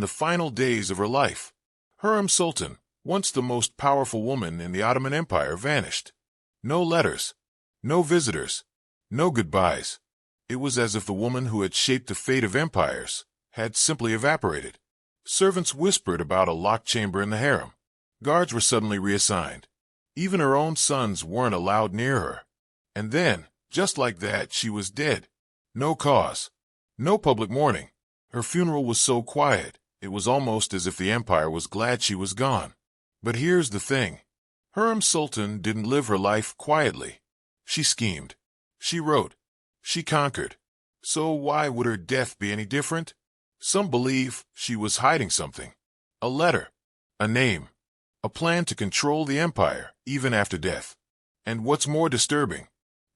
in the final days of her life. Hurrem Sultan, once the most powerful woman in the Ottoman Empire, vanished. No letters, no visitors, no goodbyes. It was as if the woman who had shaped the fate of empires had simply evaporated. Servants whispered about a locked chamber in the harem. Guards were suddenly reassigned. Even her own sons weren't allowed near her. And then, just like that, she was dead. No cause. No public mourning. Her funeral was so quiet, it was almost as if the empire was glad she was gone. But here's the thing. Hurrem Sultan didn't live her life quietly. She schemed. She wrote. She conquered. So why would her death be any different? Some believe she was hiding something. A letter. A name. A plan to control the empire, even after death. And what's more disturbing,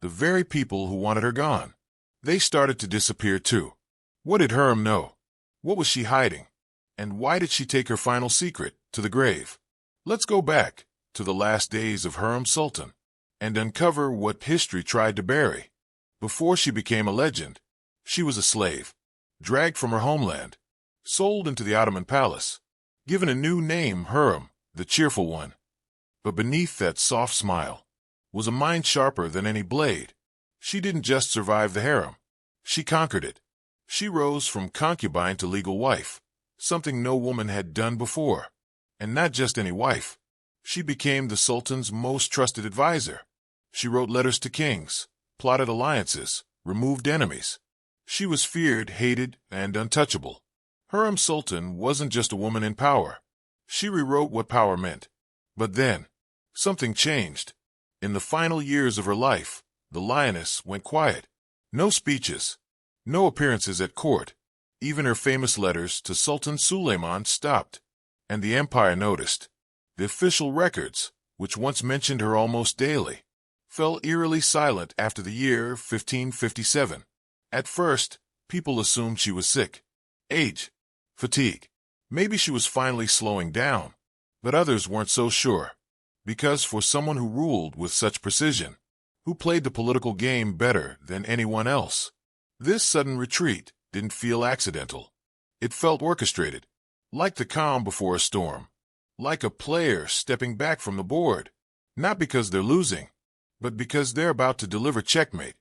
the very people who wanted her gone, they started to disappear too. What did Hurrem know? What was she hiding? And why did she take her final secret to the grave? Let's go back to the last days of Hurrem Sultan and uncover what history tried to bury. Before she became a legend, she was a slave, dragged from her homeland, sold into the Ottoman palace, given a new name, Hurrem, the cheerful one. But beneath that soft smile was a mind sharper than any blade. She didn't just survive the harem. She conquered it. She rose from concubine to legal wife, something no woman had done before. And not just any wife. She became the Sultan's most trusted advisor. She wrote letters to kings, plotted alliances, removed enemies. She was feared, hated, and untouchable. Hurrem Sultan wasn't just a woman in power. She rewrote what power meant. But then, something changed. In the final years of her life, the lioness went quiet. No speeches, no appearances at court. Even her famous letters to Sultan Suleiman stopped. And the empire noticed. The official records, which once mentioned her almost daily, fell eerily silent after the year 1557. At first, people assumed she was sick. Age. Fatigue. Maybe she was finally slowing down. But others weren't so sure. Because for someone who ruled with such precision, who played the political game better than anyone else, this sudden retreat didn't feel accidental. It felt orchestrated, like the calm before a storm, like a player stepping back from the board, not because they're losing, but because they're about to deliver checkmate.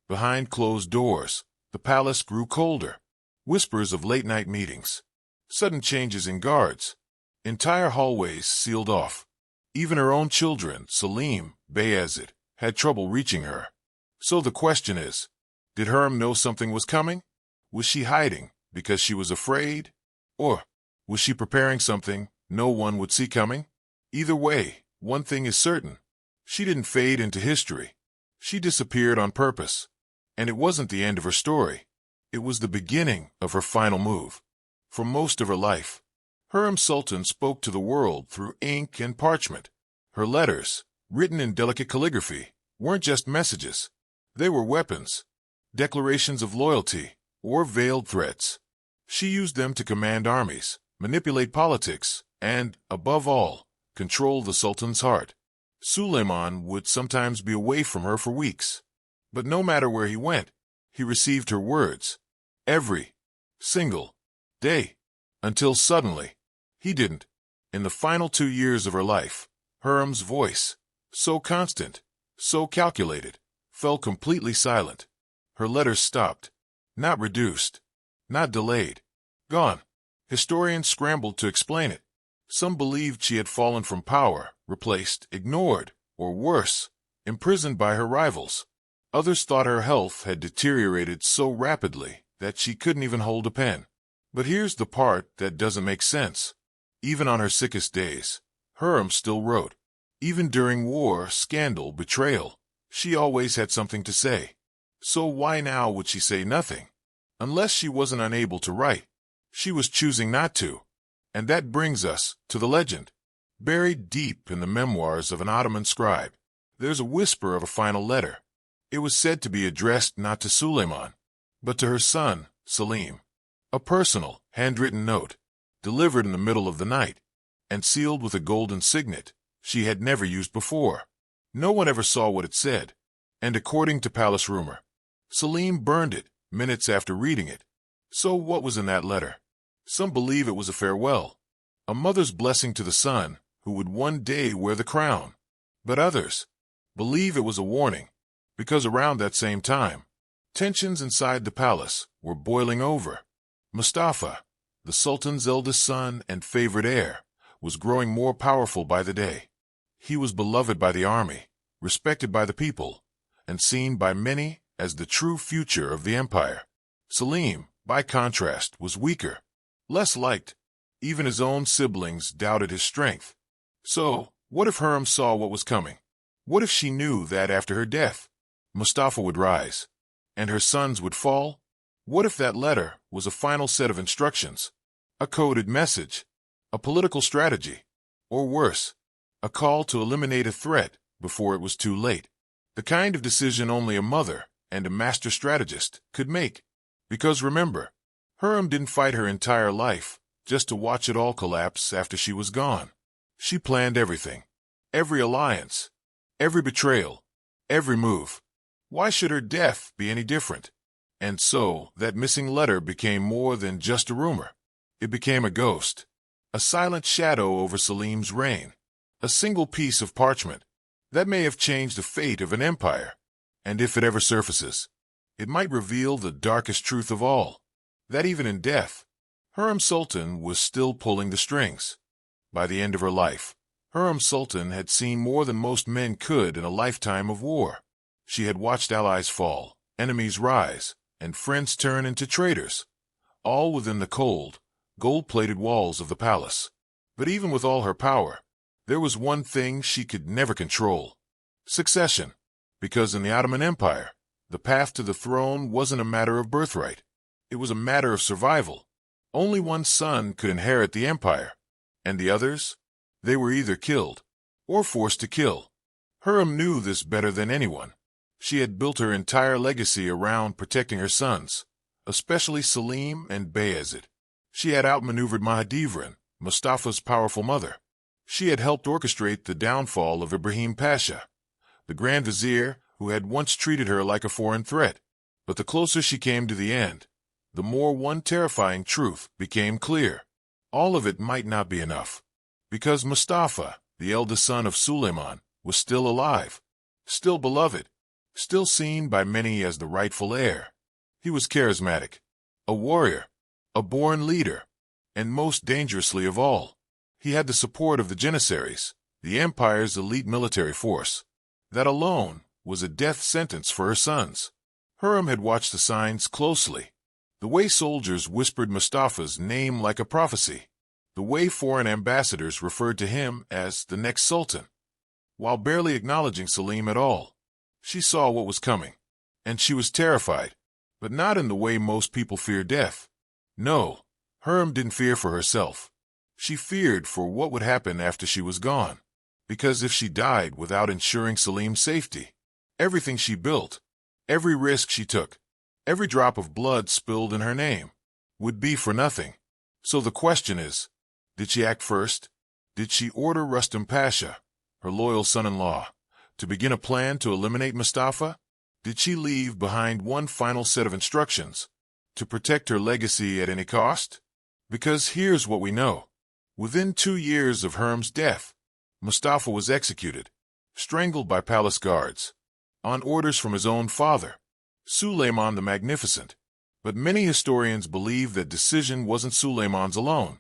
Behind closed doors, the palace grew colder. Whispers of late-night meetings, sudden changes in guards, entire hallways sealed off. Even her own children, Selim, Bayezid, had trouble reaching her. So the question is, did Hurrem know something was coming? Was she hiding because she was afraid? Or was she preparing something no one would see coming? Either way, one thing is certain. She didn't fade into history. She disappeared on purpose. And it wasn't the end of her story. It was the beginning of her final move. For most of her life, Hurrem Sultan spoke to the world through ink and parchment. Her letters, written in delicate calligraphy, weren't just messages. They were weapons, declarations of loyalty, or veiled threats. She used them to command armies, manipulate politics, and, above all, control the Sultan's heart. Suleiman would sometimes be away from her for weeks. But no matter where he went, he received her words. Every single day. Until suddenly, he didn't. In the final 2 years of her life, Hurrem's voice, so constant, so calculated, fell completely silent. Her letters stopped. Not reduced. Not delayed. Gone. Historians scrambled to explain it. Some believed she had fallen from power, replaced, ignored, or worse, imprisoned by her rivals. Others thought her health had deteriorated so rapidly that she couldn't even hold a pen. But here's the part that doesn't make sense. Even on her sickest days, Hurrem still wrote. Even during war, scandal, betrayal, she always had something to say. So why now would she say nothing? Unless she wasn't unable to write. She was choosing not to. And that brings us to the legend. Buried deep in the memoirs of an Ottoman scribe, there's a whisper of a final letter. It was said to be addressed not to Suleiman, but to her son, Selim. A personal, handwritten note, delivered in the middle of the night, and sealed with a golden signet she had never used before. No one ever saw what it said, and according to palace rumor, Selim burned it minutes after reading it. So what was in that letter? Some believe it was a farewell, a mother's blessing to the son who would one day wear the crown. But others believe it was a warning, because around that same time, tensions inside the palace were boiling over. Mustafa, the Sultan's eldest son and favorite heir, was growing more powerful by the day. He was beloved by the army, respected by the people, and seen by many as the true future of the empire. Selim, by contrast, was weaker, less liked. Even his own siblings doubted his strength. So, what if Hurrem saw what was coming? What if she knew that after her death, Mustafa would rise, and her sons would fall? What if that letter was a final set of instructions, a coded message, a political strategy, or worse, a call to eliminate a threat before it was too late? The kind of decision only a mother and a master strategist could make. Because remember, Hurrem didn't fight her entire life just to watch it all collapse after she was gone. She planned everything, every alliance, every betrayal, every move. Why should her death be any different? And so, that missing letter became more than just a rumor. It became a ghost, a silent shadow over Selim's reign, a single piece of parchment that may have changed the fate of an empire. And if it ever surfaces, it might reveal the darkest truth of all, that even in death, Hurrem Sultan was still pulling the strings. By the end of her life, Hurrem Sultan had seen more than most men could in a lifetime of war. She had watched allies fall, enemies rise, and friends turn into traitors, all within the cold, gold-plated walls of the palace. But even with all her power, there was one thing she could never control: succession. Because in the Ottoman Empire, the path to the throne wasn't a matter of birthright. It was a matter of survival. Only one son could inherit the empire, and the others, they were either killed or forced to kill. Hurrem knew this better than anyone. She had built her entire legacy around protecting her sons, especially Selim and Bayezid. She had outmaneuvered Mahidevran, Mustafa's powerful mother. She had helped orchestrate the downfall of Ibrahim Pasha, the Grand Vizier who had once treated her like a foreign threat. But the closer she came to the end, the more one terrifying truth became clear. All of it might not be enough, because Mustafa, the eldest son of Suleiman, was still alive, still beloved, still seen by many as the rightful heir. He was charismatic, a warrior, a born leader, and most dangerously of all, he had the support of the Janissaries, the empire's elite military force. That alone was a death sentence for her sons. Hurrem had watched the signs closely. The way soldiers whispered Mustafa's name like a prophecy. The way foreign ambassadors referred to him as the next sultan. While barely acknowledging Selim at all, she saw what was coming, and she was terrified, but not in the way most people fear death. No, Hurrem didn't fear for herself. She feared for what would happen after she was gone, because if she died without ensuring Selim's safety, everything she built, every risk she took, every drop of blood spilled in her name, would be for nothing. So the question is, did she act first? Did she order Rustam Pasha, her loyal son-in-law, to begin a plan to eliminate Mustafa? Did she leave behind one final set of instructions, to protect her legacy at any cost? Because here's what we know. Within 2 years of Hurrem's death, Mustafa was executed, strangled by palace guards, on orders from his own father, Suleiman the Magnificent. But many historians believe that decision wasn't Suleiman's alone.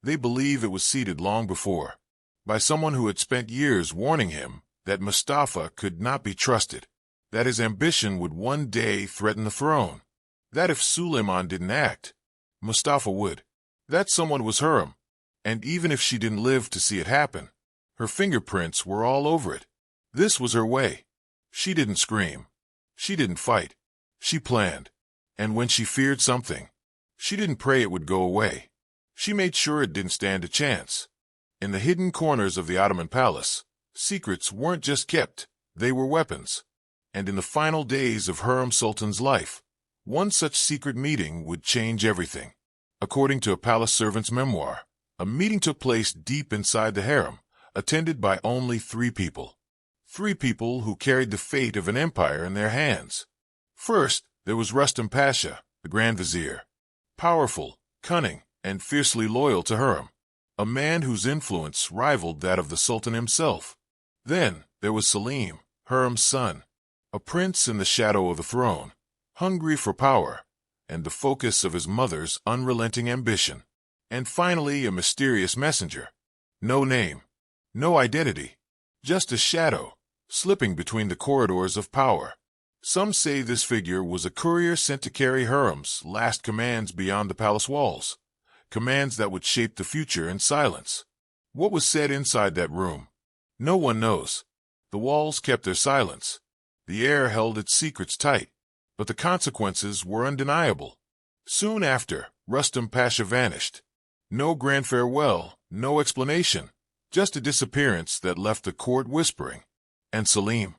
They believe it was seeded long before, by someone who had spent years warning him that Mustafa could not be trusted, that his ambition would one day threaten the throne, that if Suleiman didn't act, Mustafa would. That someone was Hurrem, and even if she didn't live to see it happen, her fingerprints were all over it. This was her way. She didn't scream. She didn't fight. She planned. And when she feared something, she didn't pray it would go away. She made sure it didn't stand a chance. In the hidden corners of the Ottoman palace, secrets weren't just kept, they were weapons. And in the final days of Hurrem Sultan's life, one such secret meeting would change everything. According to a palace servant's memoir, a meeting took place deep inside the harem, attended by only 3 people. 3 people who carried the fate of an empire in their hands. First, there was Rustam Pasha, the Grand Vizier. Powerful, cunning, and fiercely loyal to Hurrem, a man whose influence rivaled that of the Sultan himself. Then there was Selim, Hurrem's son, a prince in the shadow of the throne, hungry for power, and the focus of his mother's unrelenting ambition. And finally, a mysterious messenger. No name, no identity, just a shadow, slipping between the corridors of power. Some say this figure was a courier sent to carry Hurrem's last commands beyond the palace walls, commands that would shape the future in silence. What was said inside that room? No one knows. The walls kept their silence. The air held its secrets tight. But the consequences were undeniable. Soon after, Rustam Pasha vanished. No grand farewell, no explanation, just a disappearance that left the court whispering. And Selim?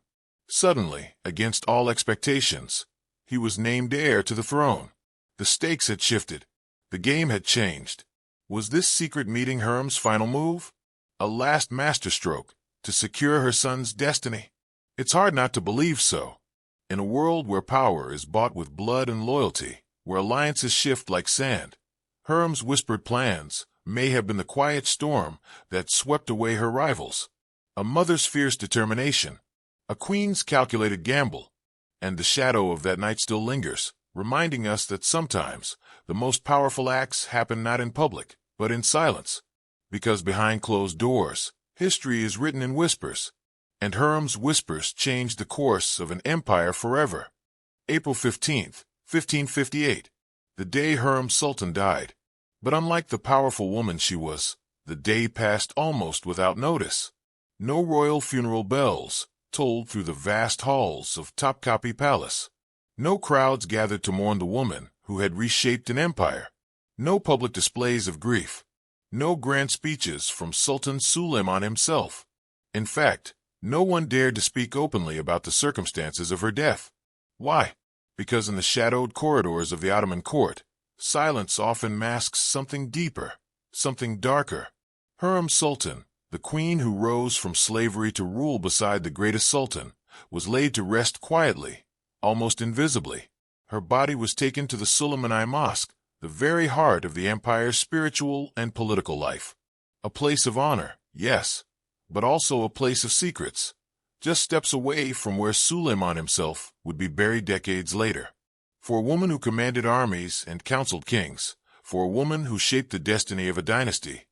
Suddenly, against all expectations, he was named heir to the throne. The stakes had shifted. The game had changed. Was this secret meeting Hurrem's final move? A last masterstroke to secure her son's destiny? It's hard not to believe so. In a world where power is bought with blood and loyalty, where alliances shift like sand, Hurrem's whispered plans may have been the quiet storm that swept away her rivals. A mother's fierce determination, a queen's calculated gamble, and the shadow of that night still lingers, reminding us that sometimes the most powerful acts happen not in public, but in silence. Because behind closed doors, history is written in whispers, and Hurrem's whispers changed the course of an empire forever. April 15th, 1558, the day Hurrem Sultan died. But unlike the powerful woman she was, the day passed almost without notice. No royal funeral bells tolled through the vast halls of Topkapi Palace. No crowds gathered to mourn the woman who had reshaped an empire. No public displays of grief. No grand speeches from Sultan Suleiman himself. In fact, no one dared to speak openly about the circumstances of her death. Why? Because in the shadowed corridors of the Ottoman court, silence often masks something deeper, something darker. Hurrem Sultan, the queen who rose from slavery to rule beside the greatest sultan, was laid to rest quietly, almost invisibly. Her body was taken to the Suleimani Mosque, the very heart of the empire's spiritual and political life. A place of honor, yes, but also a place of secrets, just steps away from where Suleiman himself would be buried decades later. For a woman who commanded armies and counseled kings, for a woman who shaped the destiny of a dynasty,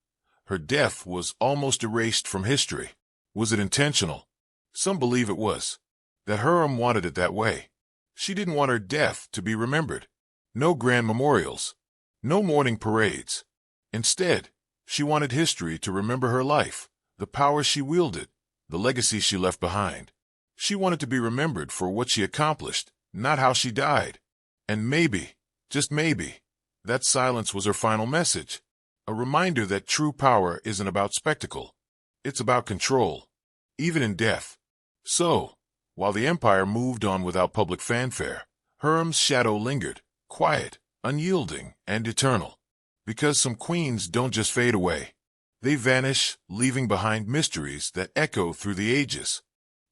her death was almost erased from history. Was it intentional? Some believe it was. That Hurrem wanted it that way. She didn't want her death to be remembered. No grand memorials. No mourning parades. Instead, she wanted history to remember her life, the power she wielded, the legacy she left behind. She wanted to be remembered for what she accomplished, not how she died. And maybe, just maybe, that silence was her final message. A reminder that true power isn't about spectacle. It's about control, even in death. So, while the empire moved on without public fanfare, Hurrem's shadow lingered, quiet, unyielding, and eternal. Because some queens don't just fade away. They vanish, leaving behind mysteries that echo through the ages.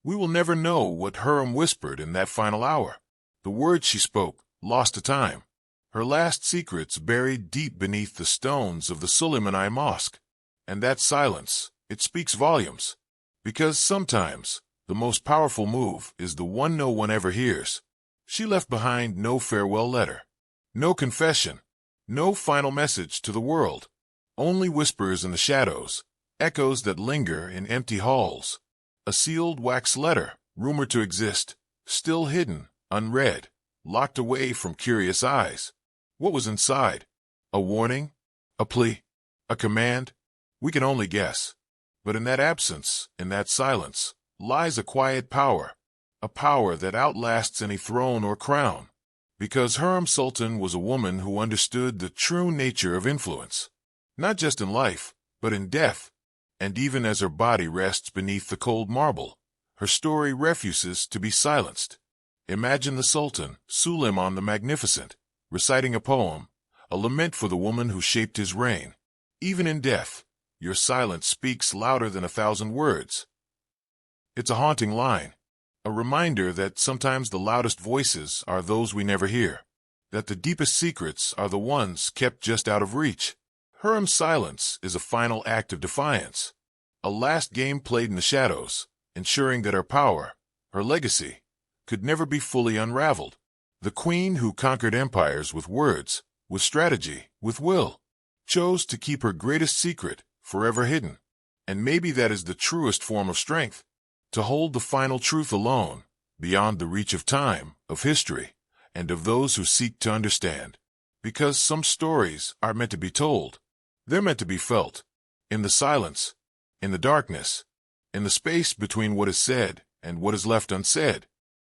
We will never know what Hurrem whispered in that final hour. The words she spoke, lost to time. Her last secrets buried deep beneath the stones of the Suleimani Mosque. And that silence, it speaks volumes. Because sometimes, the most powerful move is the one no one ever hears. She left behind no farewell letter, no confession, no final message to the world. Only whispers in the shadows, echoes that linger in empty halls. A sealed wax letter, rumored to exist, still hidden, unread, locked away from curious eyes. What was inside? A warning? A plea? A command? We can only guess. But in that absence, in that silence, lies a quiet power. A power that outlasts any throne or crown. Because Hurrem Sultan was a woman who understood the true nature of influence. Not just in life, but in death. And even as her body rests beneath the cold marble, her story refuses to be silenced. Imagine the Sultan, Suleiman the Magnificent, reciting a poem, a lament for the woman who shaped his reign. Even in death, your silence speaks louder than 1,000 words. It's a haunting line, a reminder that sometimes the loudest voices are those we never hear, that the deepest secrets are the ones kept just out of reach. Hiram's silence is a final act of defiance, a last game played in the shadows, ensuring that her power, her legacy, could never be fully unraveled. The queen who conquered empires with words, with strategy, with will, chose to keep her greatest secret forever hidden. And maybe that is the truest form of strength, to hold the final truth alone, beyond the reach of time, of history, and of those who seek to understand. Because some stories are meant to be told. They're meant to be felt. In the silence, in the darkness, in the space between what is said and what is left unsaid.